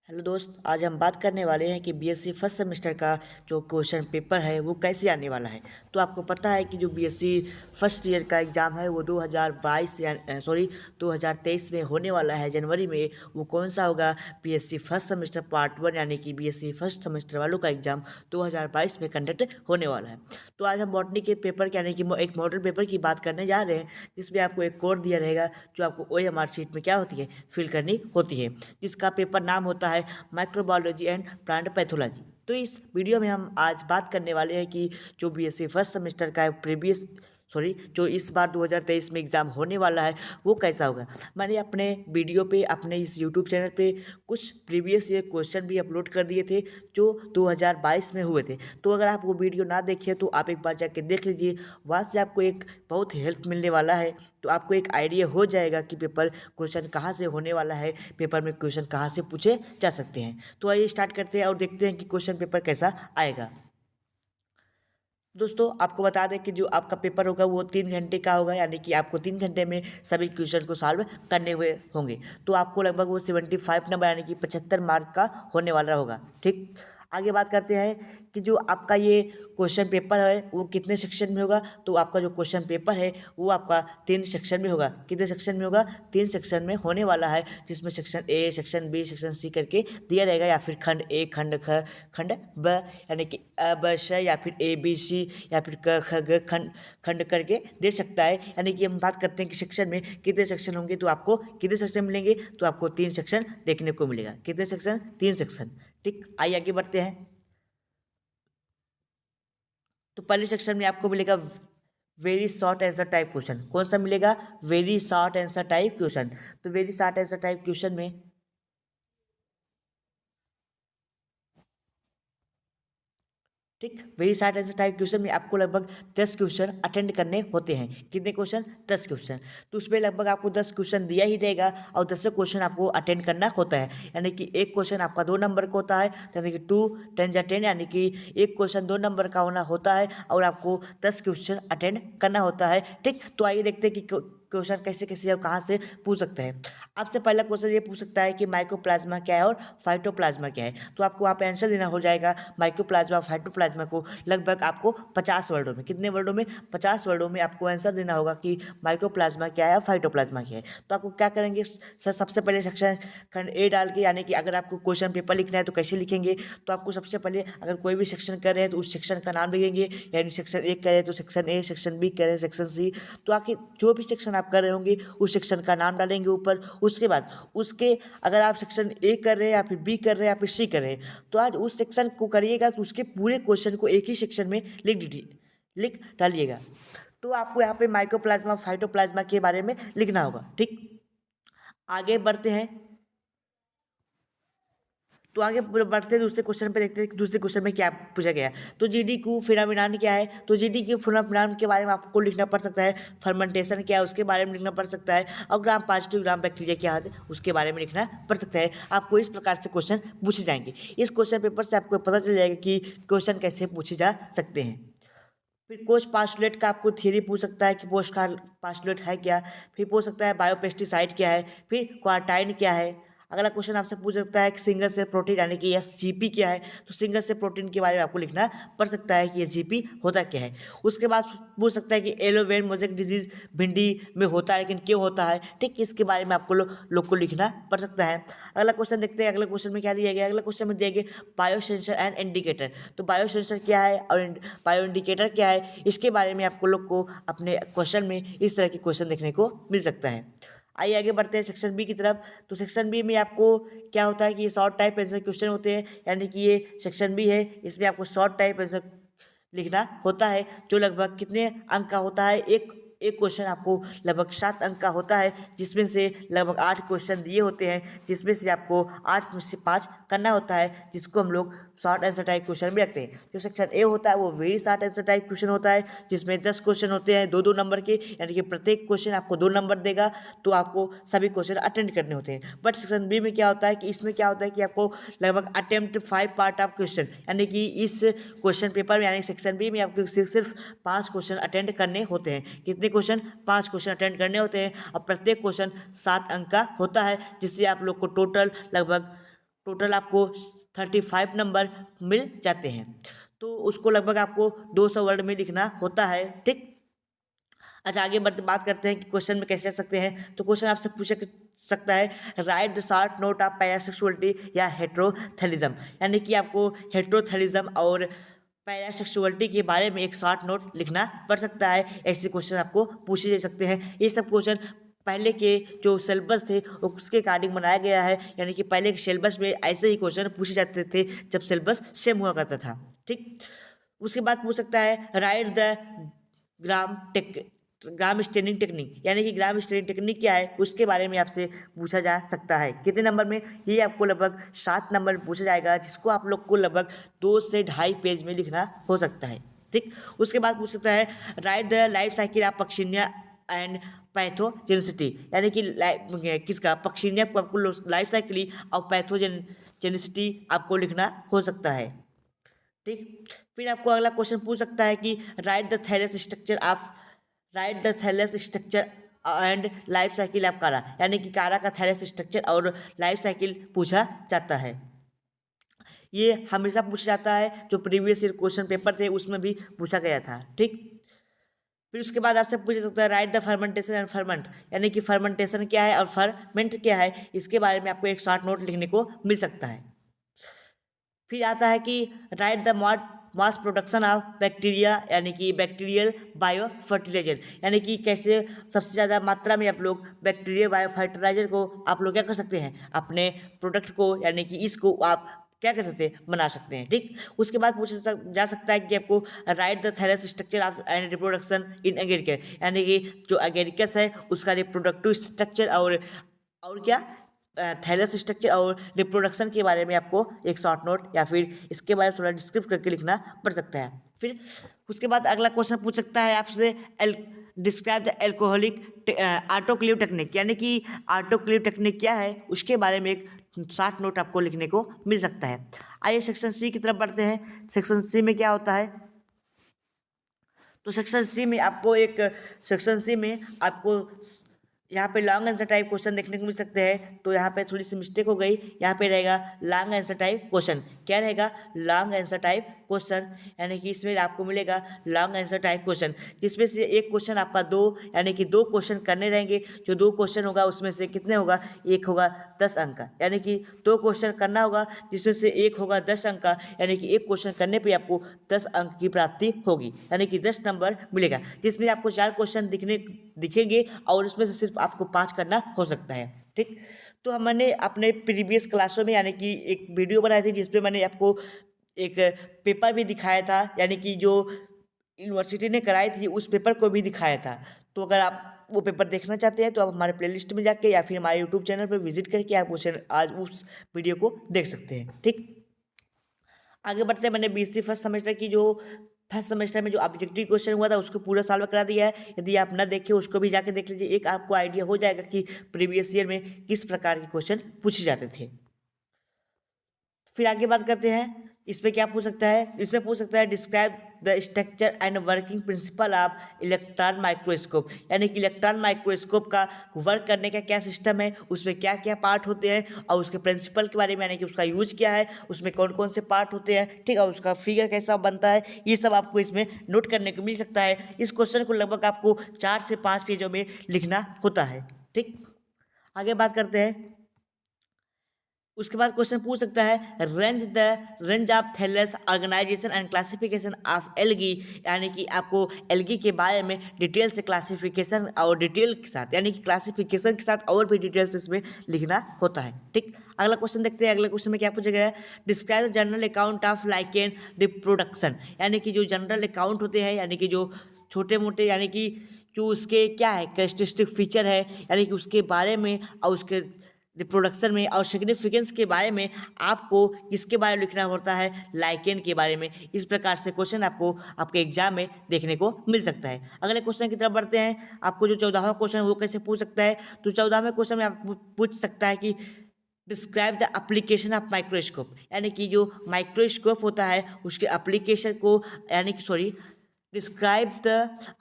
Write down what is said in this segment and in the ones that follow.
Hello दोस्त, आज हम बात करने वाले हैं कि बीएससी फर्स्ट सेमेस्टर का जो क्वेश्चन पेपर है वो कैसे आने वाला है। तो आपको पता है कि जो बीएससी फर्स्ट ईयर का एग्ज़ाम है वो 2022 या 2023 में होने वाला है जनवरी में। वो कौन सा होगा? बीएससी फर्स्ट सेमेस्टर पार्ट 1 यानी कि बीएससी फर्स्ट सेमेस्टर वालों का एग्ज़ाम 2022 में कंडक्ट होने वाला है। तो आज हम बॉटनी के पेपर यानी कि एक मॉडल पेपर की बात करने जा रहे हैं, जिसमें आपको एक कोड दिया रहेगा जो आपको OMR शीट में क्या होती है, फिल करनी होती है, जिसका पेपर नाम होता है माइक्रोबायोलॉजी एंड प्लांट पैथोलॉजी। तो इस वीडियो में हम आज बात करने वाले हैं कि जो बीएससी फर्स्ट सेमेस्टर का जो इस बार 2023 में एग्ज़ाम होने वाला है वो कैसा होगा। मैंने अपने वीडियो पे, अपने इस यूट्यूब चैनल पे कुछ प्रीवियस ईयर क्वेश्चन भी अपलोड कर दिए थे जो 2022 में हुए थे। तो अगर आप वो वीडियो ना देखे तो आप एक बार जाके देख लीजिए, वहाँ से आपको एक बहुत हेल्प मिलने वाला है। तो आपको एक आइडिया हो जाएगा कि पेपर क्वेश्चन कहाँ से होने वाला है, पेपर में क्वेश्चन कहाँ से पूछे जा सकते हैं। तो आइए स्टार्ट करते हैं और देखते हैं कि क्वेश्चन पेपर कैसा आएगा। दोस्तों, आपको बता दें कि जो आपका पेपर होगा वो 3 घंटे का होगा, यानी कि आपको 3 घंटे में सभी क्वेश्चन को सॉल्व करने हुए होंगे। तो आपको लगभग वो 75 नंबर यानी कि 75 मार्क का होने वाला होगा। ठीक, आगे बात करते हैं कि जो आपका ये क्वेश्चन पेपर है वो कितने सेक्शन में होगा। तो आपका जो क्वेश्चन पेपर है वो आपका 3 सेक्शन में होगा। कितने सेक्शन में होगा? 3 सेक्शन में होने वाला है, जिसमें section A, section B, section C करके दिया रहेगा, या फिर खंड ए, खंड ख, खंड ब, यानी कि अ ब श, या फिर ए बी सी, या फिर क ख ग खंड खंड करके दे सकता है। यानी कि हम बात करते हैं कि सेक्शन में कितने सेक्शन होंगे, तो आपको कितने सेक्शन मिलेंगे, तो आपको 3 सेक्शन देखने को मिलेगा। कितने सेक्शन? 3 सेक्शन। ठीक, आइए आगे बढ़ते हैं। तो पहले सेक्शन में आपको मिलेगा very short answer type question. कौन सा मिलेगा? Very short answer type question. तो very short answer type question में ठीक, very short answer type question में आपको लगभग 10 क्वेश्चन अटेंड करने होते हैं। कितने क्वेश्चन? 10 क्वेश्चन। तो उसमें लगभग आपको 10 क्वेश्चन दिया ही रहेगा और 10 क्वेश्चन आपको अटेंड करना होता है। यानी कि एक क्वेश्चन आपका 2 नंबर का होता है, यानी कि 2 10 यानी कि एक क्वेश्चन 2 नंबर का होना होता है और आपको 10 क्वेश्चन अटेंड करना होता है। ठीक, तो आइए देखते हैं कि क्वेश्चन कैसे कैसे और कहाँ से पूछ सकते हैं। आपसे पहला क्वेश्चन ये पूछ सकता है कि माइकोप्लाज्मा क्या है और फाइटोप्लाज्मा क्या है। तो आपको वहाँ पे आंसर देना हो जाएगा माइकोप्लाज्मा फाइटोप्लाज्मा को लगभग आपको 50 वर्डों में। कितने वर्डों में? 50 वर्डों में आपको आंसर देना होगा कि माइकोप्लाज्मा क्या है और फाइटोप्लाज्मा क्या है। तो आपको क्या करेंगे सर? सबसे पहले सेक्शन खंड ए डाल के, यानी कि अगर आपको क्वेश्चन पेपर लिखना है तो कैसे लिखेंगे, तो आपको सबसे पहले अगर कोई भी सेक्शन कर रहे हैं तो उस सेक्शन का नाम लिखेंगे। यानी सेक्शन ए कर रहे हैं तो सेक्शन ए, सेक्शन बी कर रहे हैं सेक्शन सी। तो आखिर जो भी सेक्शन आप कर रहे होंगे उस सेक्शन का नाम डालेंगे ऊपर। उसके बाद उसके अगर आप सेक्शन ए कर रहे हैं या फिर बी कर रहे हैं या फिर सी कर रहे हैं, तो आज उस सेक्शन को करिएगा तो उसके पूरे क्वेश्चन को एक ही सेक्शन में लिख डालिएगा। तो आपको यहाँ पे माइकोप्लाज्मा फाइटोप्लाज्मा के बारे में लिखना होगा। ठीक, आगे बढ़ते हैं। तो आगे बढ़ते हैं दूसरे क्वेश्चन पे, देखते हैं कि दूसरे क्वेश्चन में क्या पूछा गया है। तो जीडी क्यू फिनोमिनन क्या है? तो जीडी क्यू फिनोमिनन के बारे में आपको लिखना पड़ सकता है। फर्मेंटेशन क्या है उसके बारे में लिखना पड़ सकता है, और ग्राम पॉजिटिव ग्राम बैक्टीरिया क्या है उसके बारे में लिखना पड़ सकता है। आपको इस प्रकार से क्वेश्चन पूछे जाएंगे। इस क्वेश्चन पेपर से आपको पता चल जाएगा कि क्वेश्चन कैसे पूछे जा सकते हैं। फिर पोस्ट पास्टुलेट का आपको थ्योरी पूछ सकता है कि पोस्ट पास्टुलेट है क्या। फिर पूछ सकता है बायोपेस्टिसाइड क्या है। फिर क्वारटाइन क्या है। अगला क्वेश्चन आपसे पूछ सकता है कि सिंगल सेल प्रोटीन यानी कि SGP क्या है। तो सिंगल सेल प्रोटीन के बारे में आपको लिखना पड़ सकता है कि SGP होता क्या है। उसके बाद पूछ सकता है कि येलो वेन मोज़ेक डिजीज भिंडी में होता है लेकिन क्यों होता है। ठीक, इसके बारे में आपको लोग को लिखना पड़ सकता है। अगला क्वेश्चन देखते हैं। अगले क्वेश्चन में क्या दिया गया? अगला क्वेश्चन में दिया गया बायो सेंसर एंड इंडिकेटर। तो बायो सेंसर क्या है और बायो इंडिकेटर क्या है, इसके बारे में आपको लोग को अपने क्वेश्चन में इस तरह के क्वेश्चन देखने को मिल सकता है। आइए आगे बढ़ते हैं सेक्शन बी की तरफ। तो सेक्शन बी में आपको क्या होता है कि ये शॉर्ट टाइप आंसर क्वेश्चन होते हैं, यानी कि ये सेक्शन बी है, इसमें आपको शॉर्ट टाइप आंसर लिखना होता है, जो लगभग कितने अंक का होता है? एक एक क्वेश्चन आपको लगभग 7 अंक का होता है, जिसमें से लगभग 8 क्वेश्चन दिए होते हैं, जिसमें से आपको 8 में से 5 करना होता है, जिसको हम लोग शॉर्ट आंसर टाइप क्वेश्चन भी रखते हैं। जो सेक्शन ए होता है वो very short answer type question होता है, जिसमें 10 क्वेश्चन होते हैं 2-2 नंबर के, यानी कि प्रत्येक क्वेश्चन आपको 2 नंबर देगा। तो आपको सभी क्वेश्चन अटेंड करने होते हैं। बट सेक्शन बी में क्या होता है कि इसमें क्या होता है कि आपको लगभग अटेम्प्ट 5 पार्ट ऑफ क्वेश्चन, यानी कि इस क्वेश्चन पेपर में यानी सेक्शन बी में आपको सिर्फ 5 क्वेश्चन अटेंड करने होते हैं। कितने क्वेश्चन? 5 क्वेश्चन अटेंड करने होते हैं, और प्रत्येक क्वेश्चन 7 अंक का होता है, जिससे आप लोग को टोटल आपको 35 नंबर मिल जाते हैं। तो उसको लगभग आपको 200 वर्ड में लिखना होता है, ठीक। अच्छा, आगे बढ़ते बात करते हैं कि क्वेश्चन में कैसे आ सकते हैं। तो क्वेश्चन आपसे पूछ सकता है, write the short note of parasexuality या हेट्रोथेलिज्म, यानी कि आपको हेट्रोथेलिज्म और पैरासेक्सुअलिटी के बारे में एक शॉर्ट नोट लिखना पड़ सकता है। ऐसे क्वेश्चन आपको पूछे जा सकते हैं। ये सब क्वेश्चन पहले के जो सिलेबस थे उसके अकॉर्डिंग बनाया गया है, यानी कि पहले के सिलेबस में ऐसे ही क्वेश्चन पूछे जाते थे जब सिलेबस सेम हुआ करता था, ठीक। उसके बाद पूछ सकता है, write the gram staining technique, यानी कि ग्राम स्टेनिंग टेक्निक क्या है उसके बारे में आपसे पूछा जा सकता है। कितने नंबर में? ये आपको लगभग 7 नंबर में पूछा जाएगा, जिसको आप लोग को लगभग 2 से 2.5 पेज में लिखना हो सकता है, ठीक। उसके बाद पूछ सकता है, write the life cycle of puccinia and pathogenicity, यानी कि किसका? पक्शिनिया को आपको लाइफ साइकिल और पैथोजेनिसिटी आपको लिखना हो सकता है, ठीक। फिर आपको अगला क्वेश्चन पूछ सकता है कि right the Thales structure and life cycle of कारा, यानी कि कारा का थैलेस स्ट्रक्चर और लाइफ साइकिल पूछा जाता है। ये हमेशा पूछा जाता है, जो प्रीवियस ईयर क्वेश्चन पेपर थे उसमें भी पूछा गया था, ठीक। फिर उसके बाद आपसे पूछ सकता है, write the fermentation and ferment, यानी कि फर्मेंटेशन क्या है और फर्मेंट क्या है, इसके बारे में आपको एक शॉर्ट नोट लिखने को मिल सकता है। फिर आता है कि right the mass production of bacteria, यानी कि बैक्टीरियल बायो फर्टिलाइजर, यानी कि कैसे सबसे ज़्यादा मात्रा में आप लोग बैक्टीरियल बायो फर्टिलाइजर को आप लोग क्या कर सकते हैं, अपने प्रोडक्ट को, यानी कि इसको आप क्या कर सकते हैं, बना सकते हैं, ठीक। उसके बाद पूछा जा सकता है कि आपको right the Thales structure of and reproduction in agaricus, यानी कि जो एगेरिकस है उसका रिप्रोडक्टिव स्ट्रक्चर और क्या थैलेस स्ट्रक्चर और रिप्रोडक्शन के बारे में आपको एक शॉर्ट नोट या फिर इसके बारे में थोड़ा डिस्क्रिप्ट करके लिखना पड़ सकता है। फिर उसके बाद अगला क्वेश्चन पूछ सकता है आपसे, describe the alcoholic autoclave technique, यानी कि ऑटोक्लेव टेक्निक क्या है उसके बारे में एक शॉर्ट नोट आपको लिखने को मिल सकता है। आइए सेक्शन सी की तरफ बढ़ते हैं। सेक्शन सी में क्या होता है? तो सेक्शन सी में आपको यहाँ पे लॉन्ग आंसर टाइप क्वेश्चन देखने को मिल सकते हैं। तो यहाँ पे थोड़ी सी मिस्टेक हो गई, यहाँ पे रहेगा लॉन्ग आंसर टाइप क्वेश्चन। क्या रहेगा? लॉन्ग आंसर टाइप क्वेश्चन, यानी कि इसमें आपको मिलेगा लॉन्ग आंसर टाइप क्वेश्चन, जिसमें से एक क्वेश्चन आपका यानी कि 2 क्वेश्चन करने रहेंगे। जो 2 क्वेश्चन होगा उसमें से कितने होगा? एक होगा 10 अंक का, यानी कि 2 क्वेश्चन करना होगा जिसमें से एक होगा 10 अंक का, यानी कि एक क्वेश्चन करने पर आपको 10 अंक की प्राप्ति होगी, यानी कि 10 नंबर मिलेगा, जिसमें आपको 4 क्वेश्चन दिखेंगे और उसमें से सिर्फ आपको 5 करना हो सकता है, ठीक। तो हमने अपने प्रीवियस क्लासों में यानी कि एक वीडियो बनाई थी जिसपे मैंने आपको एक पेपर भी दिखाया था, यानी कि जो यूनिवर्सिटी ने कराई थी उस पेपर को भी दिखाया था। तो अगर आप वो पेपर देखना चाहते हैं तो आप हमारे प्लेलिस्ट में जाके या फिर हमारे यूट्यूब चैनल पर विजिट करके आप आज उस वीडियो को देख सकते हैं, ठीक। आगे बढ़ते हैं। मैंने BSc फर्स्ट सेमेस्टर की जो फर्स्ट सेमेस्टर में जो ऑब्जेक्टिव क्वेश्चन हुआ था उसको पूरा सॉल्व करा दिया है। यदि आप ना देखे उसको भी जाके देख लीजिए, एक आपको आइडिया हो जाएगा कि प्रीवियस ईयर में किस प्रकार के क्वेश्चन पूछे जाते थे। फिर आगे बात करते हैं, इसमें क्या पूछ सकता है? इसमें पूछ सकता है, describe the structure and working principle of electron microscope, यानी कि इलेक्ट्रॉन माइक्रोस्कोप का वर्क करने का क्या सिस्टम है, उसमें क्या क्या पार्ट होते हैं और उसके प्रिंसिपल के बारे में, यानी कि उसका यूज क्या है, उसमें कौन कौन से पार्ट होते हैं, ठीक है, और उसका फिगर कैसा बनता है, ये सब आपको इसमें नोट करने को मिल सकता है। इस क्वेश्चन को लगभग आपको 4 से 5 पेजों में लिखना होता है, ठीक। आगे बात करते हैं। उसके बाद क्वेश्चन पूछ सकता है, range of thallus organisation and classification of algae, यानी कि आपको एल्गी के बारे में डिटेल से क्लासिफिकेशन और डिटेल के साथ, यानी कि क्लासिफिकेशन के साथ और भी डिटेल्स इसमें लिखना होता है, ठीक। अगला क्वेश्चन देखते हैं। अगले क्वेश्चन में क्या पूछा गया है? Describe the general account of lichen reproduction, यानी कि जो जनरल अकाउंट होते हैं, यानी कि जो छोटे मोटे, यानी कि जो उसके क्या है कैरेक्टरिस्टिक फीचर है, यानी कि उसके बारे में और उसके रिप्रोडक्शन में और सिग्निफिकेंस के बारे में आपको किसके बारे में लिखना होता है? लाइकेन के बारे में। इस प्रकार से क्वेश्चन आपको आपके एग्जाम में देखने को मिल सकता है। अगले क्वेश्चन की तरफ बढ़ते हैं। आपको जो 14वां क्वेश्चन वो कैसे पूछ सकता है? तो 14वें क्वेश्चन में आप पूछ सकता है कि describe the application of microscope, यानी कि जो माइक्रोस्कोप होता है उसके एप्लीकेशन को, यानी कि describe the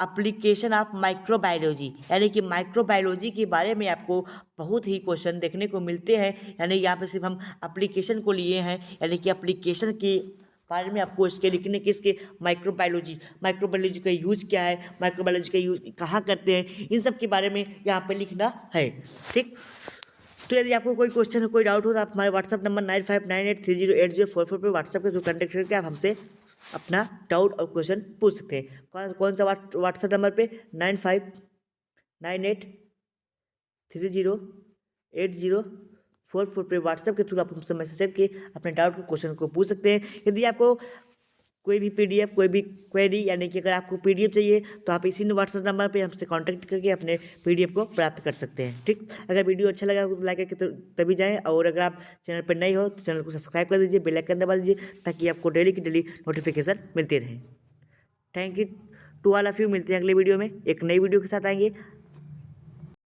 application of microbiology, यानी कि माइक्रोबायोलॉजी के बारे में आपको बहुत ही क्वेश्चन देखने को मिलते हैं। यानी यहाँ पे सिर्फ हम एप्लीकेशन को लिए हैं, यानी कि एप्लीकेशन के बारे में आपको इसके लिखने किसके माइक्रोबायोलॉजी का यूज क्या है, माइक्रोबायोलॉजी का यूज कहाँ करते हैं, इन सब के बारे में यहाँ पे लिखना है। ठीक, तो यदि आपको कोई क्वेश्चन कोई डाउट हो तो आप हमारे व्हाट्सअप नंबर 9598308044 पर व्हाट्सअप के थ्रू कॉन्टेक्ट करके आप हमसे अपना डाउट और क्वेश्चन पूछ सकते हैं। कौन सा व्हाट्सअप नंबर पे 9598308044 पे व्हाट्सएप के थ्रू आप हमसे मैसेज करके अपने डाउट को क्वेश्चन को पूछ सकते हैं। यदि आपको कोई भी पीडीएफ कोई भी क्वेरी, यानी कि अगर आपको पीडीएफ चाहिए तो आप इसी व्हाट्सएप नंबर पे हमसे कांटेक्ट करके अपने पीडीएफ को प्राप्त कर सकते हैं। ठीक, अगर वीडियो अच्छा लगा तो लाइक करके तभी जाएं, और अगर आप चैनल पर नए हो तो चैनल को सब्सक्राइब कर दीजिए, बेल आइकन दबा दीजिए, ताकि आपको डेली की डेली नोटिफिकेशन मिलती रहे। Thank you to all of you. मिलते हैं अगले वीडियो में, एक नई वीडियो के साथ आएंगे।